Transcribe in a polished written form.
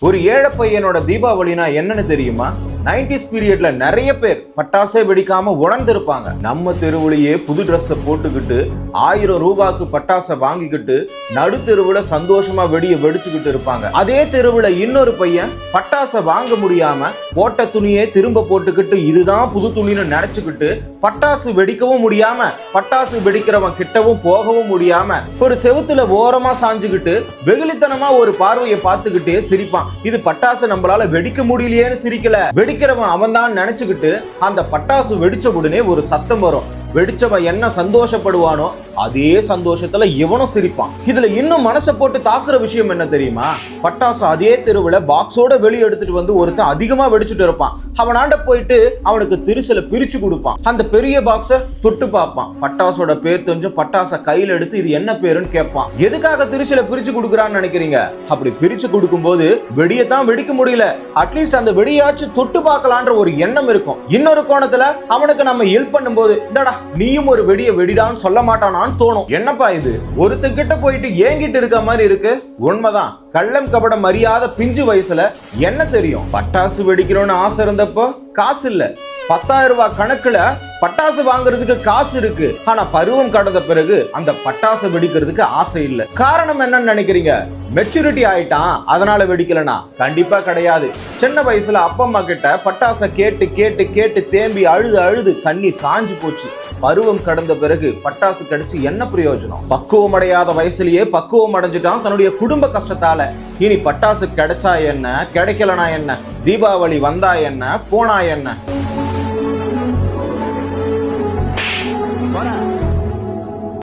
ஒரு ஏழை பையனோட தீபாவளினா என்னன்னு தெரியுமா? 90s பீரியட்ல நிறைய பேர் பட்டாசே வெடிக்காம உணர்ந்திருப்பாங்க. நம்ம தெருவுலயே புது ட்ரெஸ் போட்டுக்கிட்டு 1000 ரூபாய்க்கு பட்டாசை வாங்கிக்கிட்டு நடு தெருவுல சந்தோஷமா வெடிச்சுக்கிட்டு இருப்பாங்க. அதே தெருவுல இன்னொரு பையன் பட்டாசை வாங்க முடியாம போட்ட துணியே திரும்ப போட்டுக்கிட்டு இதுதான் புது துணின்னு நினைச்சுக்கிட்டு பட்டாசு வெடிக்கவும் முடியாம பட்டாசு வெடிக்கிறவன் கிட்டவும் போகவும் முடியாம ஒரு செவுத்துல ஓரமா சாஞ்சுக்கிட்டு வெகுளித்தனமா ஒரு பார்வையை பார்த்துக்கிட்டே சிரிப்பான். இது பட்டாசு நம்மளால வெடிக்க முடியலையேன்னு சிரிக்கல, வெடிக்கிறவன் அவன் தான் நினைச்சுக்கிட்டு அந்த பட்டாசு வெடிச்ச உடனே ஒரு சத்தம் வரும். வெடிச்சவன் என்ன சந்தோஷப்படுவானோ அதே சந்தோஷத்துல இவனும் சிரிப்பான். இதுல இன்னும் மனசை போட்டு தாக்குற விஷயம் என்ன தெரியுமா? பட்டாசு அதே தெருவுல பாக்ஸோட வெளியே எடுத்துட்டு வந்து ஒருத்தன் அதிகமா வெடிச்சுட்டு இருப்பான். அவனாண்ட போயிட்டு அவனுக்கு திருசில பிரிச்சு கொடுப்பான். அந்த பெரிய பாக்ஸ தொட்டு பார்ப்பான். பட்டாசோட பேர் தெரிஞ்சு பட்டாசை கையில எடுத்து இது என்ன பேருன்னு கேட்பான். எதுக்காக திருசில பிரிச்சு கொடுக்குறான்னு நினைக்கிறீங்க? அப்படி பிரிச்சு கொடுக்கும் போது வெடியத்தான் வெடிக்க முடியல, அட்லீஸ்ட் அந்த வெடியாச்சும் தொட்டு பார்க்கலான்ற ஒரு எண்ணம் இருக்கும். இன்னொரு கோணத்துல அவனுக்கு நம்ம ஹெல்ப் பண்ணும்போது இந்தடா நீயும் ஒரு வெடியை வெடிடான்னு சொல்ல மாட்டானான்னு தோணும். என்னப்பா இது ஒருத்தங்கிட்ட போயிட்டு ஏங்கிட்டு இருக்க மாதிரி இருக்கு. உண்மைதான், கள்ளம் கபடம் அறியாத பிஞ்சு வயசுல என்ன தெரியும்? பட்டாசு வெடிக்கணும்னு ஆசை இருந்தப்போ காசு இல்ல, 10,000 ரூபாய் கணக்குல பட்டாசு வாங்குறதுக்கு காசு இருக்கு. ஆனா பருவம் கடந்த பிறகு அந்த பட்டாசு வெடிக்கிறதுக்கு ஆசை இல்ல. காரணம் என்னன்னு நினைக்கிறீங்க? மெச்சூரிட்டி ஆயிட்டான் அதனால வெடிக்கலனா? கண்டிப்பா கிடையாது. சின்ன வயசுல அப்பா அம்மா கிட்ட பட்டாசை கேட்டு கேட்டு கேட்டு தேம்பி அழுது அழுது கண்ணீர் காஞ்சு போச்சு. பருவம் கடந்த பிறகு பட்டாசு கிடைச்சு என்ன பிரயோஜனம்? பக்குவம் அடையாத வயசுலயே பக்குவம் அடைஞ்சிட்டான் தன்னுடைய குடும்ப கஷ்டத்தால. இனி பட்டாசு கிடைச்சா என்ன, கிடைக்கலனா என்ன, தீபாவளி வந்தா என்ன, போனா என்ன?